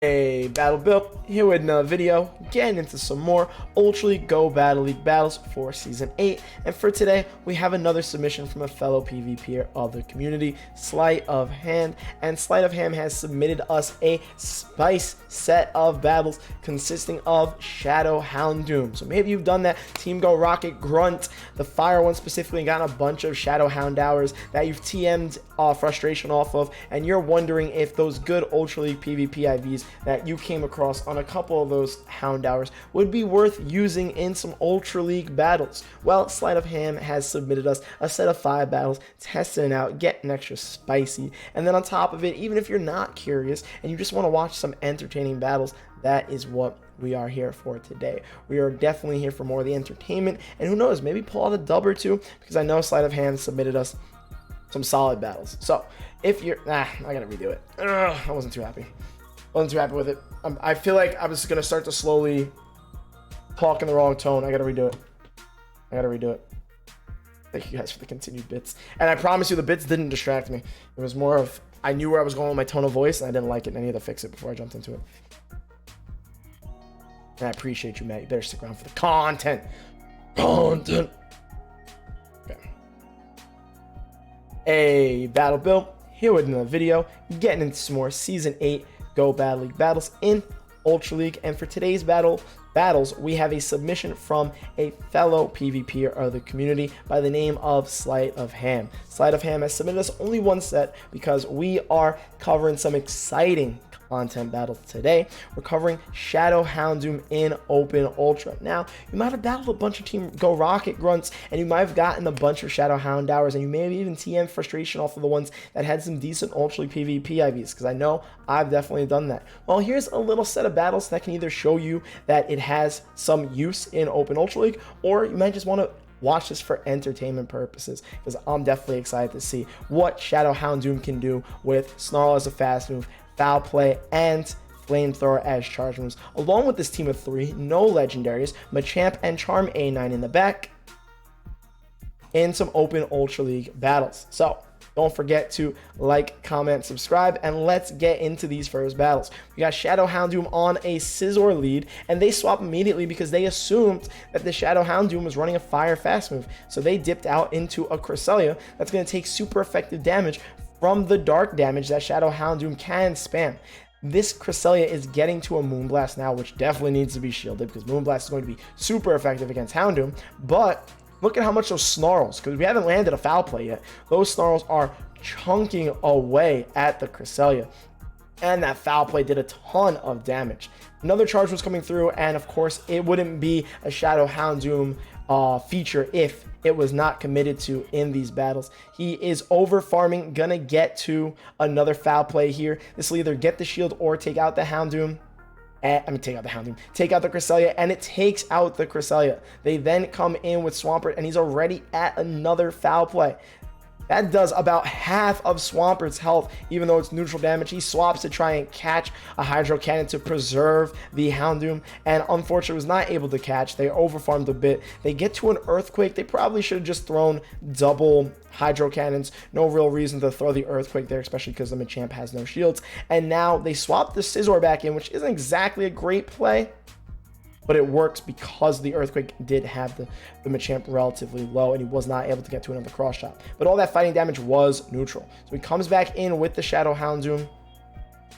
Hey, Battle Bill here with another video, getting into some more Ultra League Go Battle League battles for Season 8. And for today, we have another submission from a fellow PvPer of the community, Sleight of Hand. And Sleight of Hand has submitted us a spice set of battles consisting of Shadow Houndoom. So maybe you've done that Team Go Rocket Grunt, the fire one specifically, and gotten a bunch of Shadow Hound hours that you've TM'd frustration off of, and you're wondering if those good Ultra League PvP IVs that you came across on a couple of those Hound hours would be worth using in some Ultra League battles. Well, Sleight of Hand has submitted us a set of 5 battles, testing it out, getting extra spicy, and then on top of it, even if you're not curious and you just want to watch some entertaining battles, that is what we are here for today. We are definitely here for more of the entertainment, and who knows, maybe pull out a dub or two, because I know Sleight of Hand submitted us some solid battles. So if you're I gotta redo it. I wasn't too happy with it. I feel like I was gonna start to slowly talk in the wrong tone. I gotta redo it. Thank you guys for the continued bits, and I promise you the bits didn't distract me. It was more of I knew where I was going with my tone of voice, and I didn't like it, and I needed to fix it before I jumped into it. And I appreciate you, Matt. You better stick around for the content. Okay. Hey, Battle Bill here with another video, getting into some more Season 8 Go Battle League battles in Ultra League. And for today's battles, we have a submission from a fellow PvPer of the community by the name of Sleight of Hand. Sleight of Hand has submitted us only one set because we are covering some exciting content battles today. We're covering Shadow Houndoom in Open Ultra. Now, you might have battled a bunch of Team Go Rocket Grunts, and you might have gotten a bunch of Shadow Hound hours, and you may have even TM frustration off of the ones that had some decent Ultra League PvP IVs, because I know I've definitely done that. Well, here's a little set of battles that can either show you that it has some use in Open Ultra League, or you might just want to watch this for entertainment purposes, because I'm definitely excited to see what Shadow Houndoom can do with Snarl as a fast move, Foul Play, and Flamethrower as charge moves, along with this team of 3, no legendaries, Machamp and Charm A9 in the back, in some Open Ultra League battles. So don't forget to like, comment, subscribe, and let's get into these first battles. We got Shadow Houndoom on a Scizor lead, and they swap immediately because they assumed that the Shadow Houndoom was running a fire fast move. So they dipped out into a Cresselia that's going to take super effective damage from the dark damage that Shadow Houndoom can spam. This Cresselia is getting to a Moonblast now, which definitely needs to be shielded because Moonblast is going to be super effective against Houndoom. But look at how much those Snarls, because we haven't landed a Foul Play yet, those Snarls are chunking away at the Cresselia. And that Foul Play did a ton of damage. Another charge was coming through, and of course, it wouldn't be a Shadow Houndoom feature if it was not committed to in these battles. He is over farming, gonna get to another Foul Play here. This will either get the shield or take out the Houndoom. Take out the Cresselia, and it takes out the Cresselia. They then come in with Swampert, and he's already at another Foul Play. That does about half of Swampert's health, even though it's neutral damage. He swaps to try and catch a Hydro Cannon to preserve the Houndoom, and unfortunately was not able to catch. They overfarmed a bit. They get to an Earthquake. They probably should have just thrown double Hydro Cannons. No real reason to throw the Earthquake there, especially because the Machamp has no shields. And now they swap the Scizor back in, which isn't exactly a great play, but it works because the Earthquake did have the Machamp relatively low, and he was not able to get to another cross shot. But all that fighting damage was neutral. So he comes back in with the Shadow Houndoom.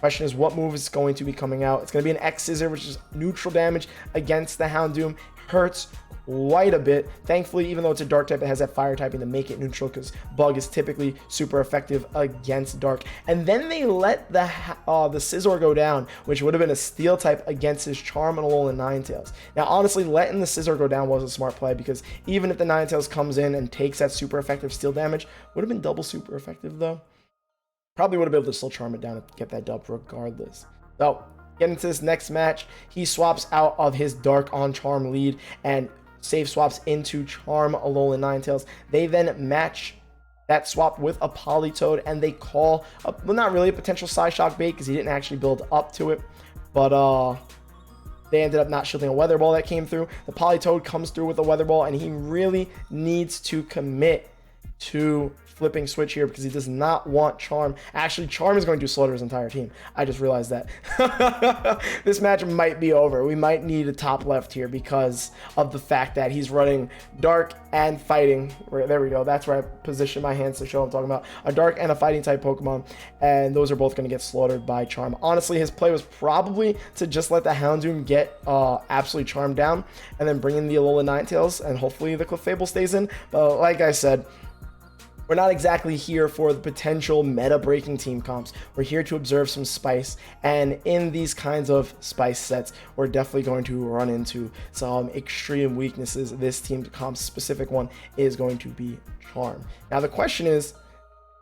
Question is, what move is going to be coming out? It's going to be an X Scissor, which is neutral damage against the Houndoom. Hurts quite a bit. Thankfully, even though it's a dark type, it has that fire typing to make it neutral, because Bug is typically super effective against dark. And then they let the Scizor go down, which would have been a steel type against his Charm and Alolan Ninetales. Now, honestly, letting the Scizor go down was a smart play, because even if the Ninetales comes in and takes that super effective steel damage, would have been double super effective though. Probably would have been able to still charm it down and get that dub regardless. So, getting into this next match, he swaps out of his Dark on Charm lead and safe swaps into Charm Alolan Ninetales. They then match that swap with a Politoed, and they call well, not really a potential Psyshock bait because he didn't actually build up to it, but they ended up not shielding a Weather Ball that came through. The Politoed comes through with a Weather Ball, and he really needs to commit to flipping switch here because he does not want Charm. Actually, Charm is going to slaughter his entire team. I just realized that. This match might be over. We might need a top left here because of the fact that he's running Dark and Fighting. There we go. That's where I position my hands to show I'm talking about. A Dark and a Fighting type Pokemon, and those are both going to get slaughtered by Charm. Honestly, his play was probably to just let the Houndoom get absolutely Charmed down and then bring in the Alola Ninetales, and hopefully the Clefable stays in. But like I said, we're not exactly here for the potential meta-breaking team comps. We're here to observe some spice, and in these kinds of spice sets, we're definitely going to run into some extreme weaknesses. This team comp specific one is going to be Charm. Now the question is,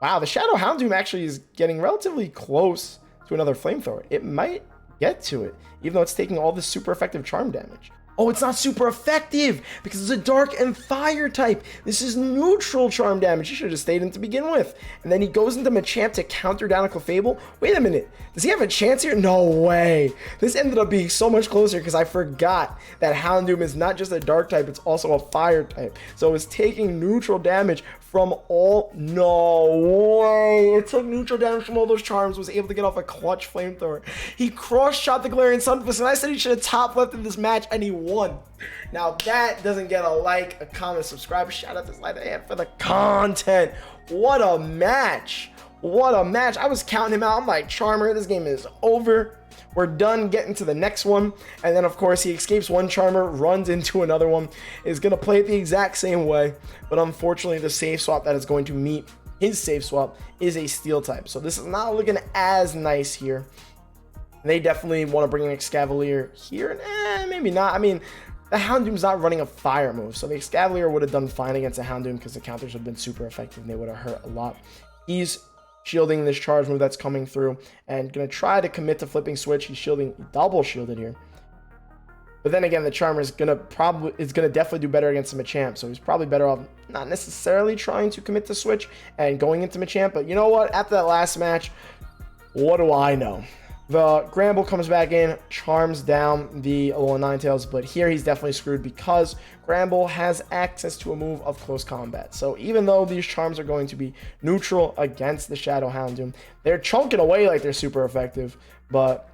wow, the Shadow Houndoom actually is getting relatively close to another Flamethrower. It might get to it, even though it's taking all this super effective Charm damage. Oh, it's not super effective because it's a Dark and Fire type. This is neutral Charm damage. He should have just stayed in to begin with. And then he goes into Machamp to counter down a Clefable. Wait a minute. Does he have a chance here? No way. This ended up being so much closer because I forgot that Houndoom is not just a Dark type, it's also a Fire type. So it's taking neutral damage from all... No way. It took neutral damage from all those Charms, was able to get off a clutch Flamethrower. He cross-shot the Galarian Sunfist, and I said he should have top left in this match, and he won. Now that doesn't get a like, a comment, subscribe, shout out to Slider for the content. What a match. What a match. I was counting him out. I'm like, Charmer, this game is over. We're done, getting to the next one. And then, of course, he escapes one Charmer, runs into another one, is going to play it the exact same way. But unfortunately, the save swap that is going to meet his save swap is a Steel type. So this is not looking as nice here. They definitely want to bring in Excavalier here. Maybe not. I mean, the Houndoom's not running a fire move, so the Excavalier would have done fine against the Houndoom because the counters have been super effective and they would have hurt a lot. He's shielding this charge move that's coming through and going to try to commit to flipping switch. He's shielding, double shielded here. But then again, the Charmer is gonna definitely do better against the Machamp, so he's probably better off not necessarily trying to commit to switch and going into Machamp. But you know what? After that last match, what do I know? The Gramble comes back in, charms down the Alola Ninetales, but here he's definitely screwed because Gramble has access to a move of close combat. So even though these charms are going to be neutral against the Shadow Houndoom, they're chunking away like they're super effective, but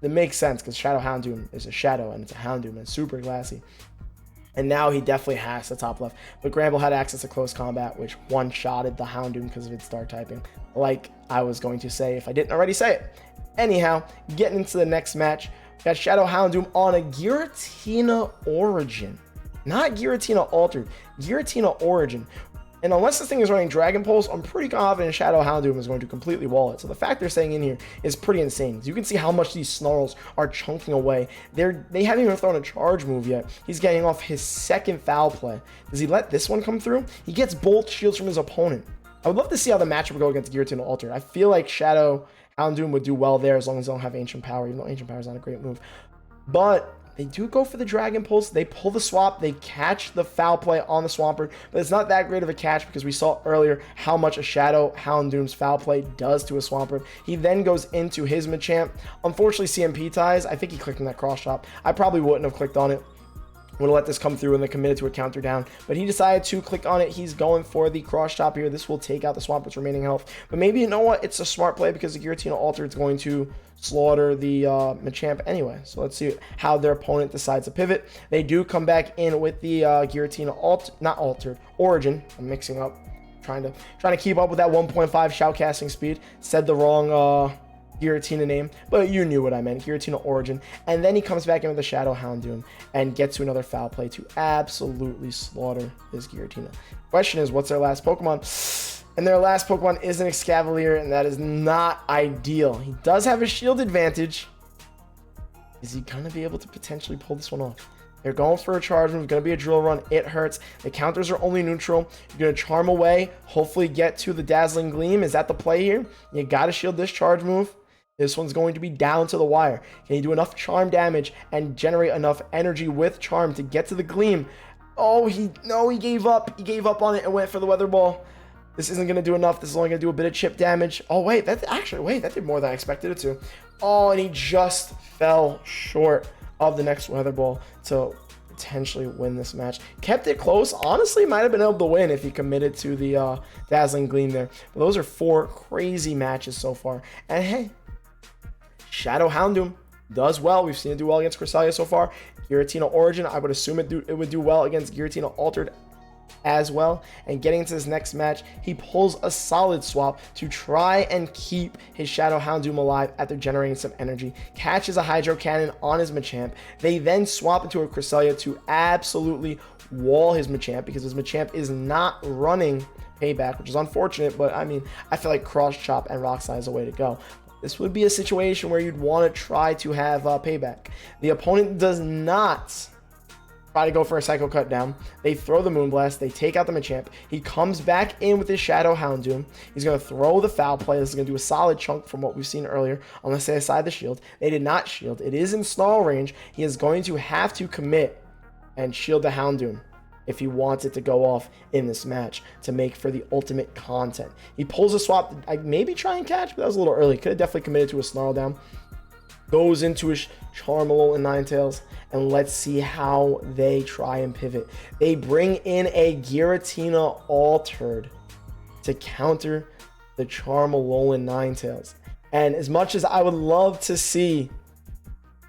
it makes sense because Shadow Houndoom is a Shadow and it's a Houndoom and it's super glassy. And now he definitely has the top left. But Gramble had access to close combat, which one-shotted the Houndoom because of its Dark typing, like I was going to say if I didn't already say it. Anyhow, getting into the next match, we got Shadow Houndoom on a Giratina Origin. Not Giratina Altered, Giratina Origin. And unless this thing is running Dragon Pulse, I'm pretty confident Shadow Houndoom is going to completely wall it. So the fact they're saying in here is pretty insane. You can see how much these Snarls are chunking away. They haven't even thrown a charge move yet. He's getting off his second foul play. Does he let this one come through? He gets both shields from his opponent. I would love to see how the matchup would go against Giratina Altered. I feel like Shadow Houndoom would do well there as long as they don't have Ancient Power, even though Ancient Power is not a great move. But they do go for the Dragon Pulse. They pull the swap. They catch the foul play on the Swampert, but it's not that great of a catch because we saw earlier how much a Shadow Houndoom's foul play does to a Swampert. He then goes into his Machamp. Unfortunately, CMP ties. I think he clicked on that cross chop. I probably wouldn't have clicked on it. Would have let this come through and then committed to a counter down, but he decided to click on it. He's going for the cross chop here. This will take out the Swampert's remaining health, but maybe, you know what, it's a smart play because the Giratina Altered is going to slaughter the Machamp anyway. So let's see how their opponent decides to pivot. They do come back in with the Giratina Origin. I'm mixing up, trying to keep up with that 1.5 shoutcasting speed. Said the wrong Giratina name, but you knew what I meant. Giratina Origin. And then he comes back in with the Shadow Houndoom and gets to another foul play to absolutely slaughter this Giratina. Question is, what's their last Pokemon? And their last Pokemon is an Excavalier, and that is not ideal. He does have a shield advantage. Is he going to be able to potentially pull this one off? They're going for a charge move. Going to be a drill run. It hurts. The counters are only neutral. You're going to charm away. Hopefully get to the Dazzling Gleam. Is that the play here? You got to shield this charge move. This one's going to be down to the wire. Can he do enough charm damage and generate enough energy with charm to get to the Gleam? Oh, he gave up. He gave up on it and went for the Weather Ball. This isn't going to do enough. This is only going to do a bit of chip damage. Oh, wait. That did more than I expected it to. Oh, and he just fell short of the next Weather Ball to potentially win this match. Kept it close. Honestly, might have been able to win if he committed to the Dazzling Gleam there. But those are 4 crazy matches so far. And hey, Shadow Houndoom does well. We've seen it do well against Cresselia so far. Giratina Origin, I would assume it would do well against Giratina Altered as well. And getting into this next match, he pulls a solid swap to try and keep his Shadow Houndoom alive after generating some energy. Catches a Hydro Cannon on his Machamp. They then swap into a Cresselia to absolutely wall his Machamp because his Machamp is not running Payback, which is unfortunate, but I mean, I feel like Cross Chop and Rock Slide is the way to go. This would be a situation where you'd want to try to have Payback. The opponent does not try to go for a Psycho Cut down. They throw the Moonblast. They take out the Machamp. He comes back in with his Shadow Houndoom. He's going to throw the Foul Play. This is going to do a solid chunk from what we've seen earlier, unless they aside the shield. They did not shield. It is in snarl range. He is going to have to commit and shield the Houndoom if he wants it to go off in this match to make for the ultimate content. He pulls a swap. I maybe try and catch, but that was a little early. Could have definitely committed to a snarl down. Goes into his Charmeleon and Ninetales, and let's see how they try and pivot. They bring in a Giratina Altered to counter the Charmeleon Ninetales. And as much as I would love to see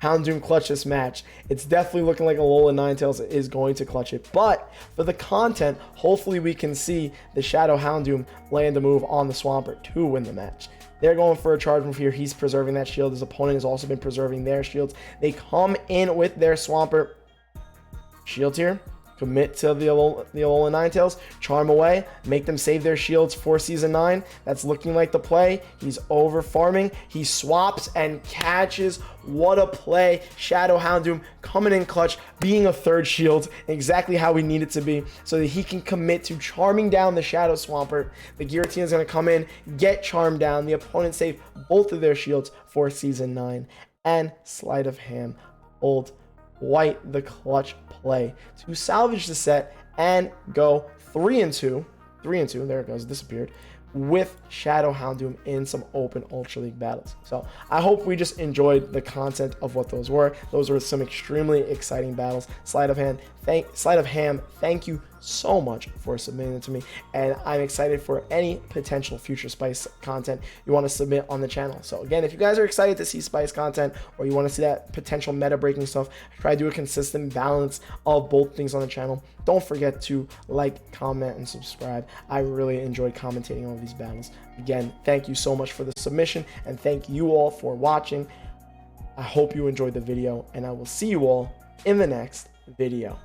Houndoom clutch this match, it's definitely looking like Alolan Ninetales is going to clutch it. But for the content, hopefully we can see the Shadow Houndoom land a move on the Swampert to win the match. They're going for a charge move here. He's preserving that shield. His opponent has also been preserving their shields. They come in with their Swampert. Shields here. Commit to the Alolan Ninetales. Charm away. Make them save their shields for Season 9. That's looking like the play. He's over farming. He swaps and catches. What a play. Shadow Houndoom coming in clutch, being a 3rd shield, exactly how we need it to be, so that he can commit to charming down the Shadow Swampert. The Giratina is going to come in, get charmed down. The opponent save both of their shields for Season 9. And Sleight of Hand, Old White, the clutch play to salvage the set and go 3-2. There it goes, disappeared, with Shadow Houndoom in some open Ultra League battles. So I hope we just enjoyed the content of what those were. Those were some extremely exciting battles. Sleight of Ham, thank you so much for submitting it to me, and I'm excited for any potential future Spice content you want to submit on the channel. So again, if you guys are excited to see Spice content, or you want to see that potential meta breaking stuff, try to do a consistent balance of both things on the channel. Don't forget to like, comment, and subscribe. I really enjoyed commentating on these battles. Again, thank you so much for the submission, and thank you all for watching. I hope you enjoyed the video, and I will see you all in the next video.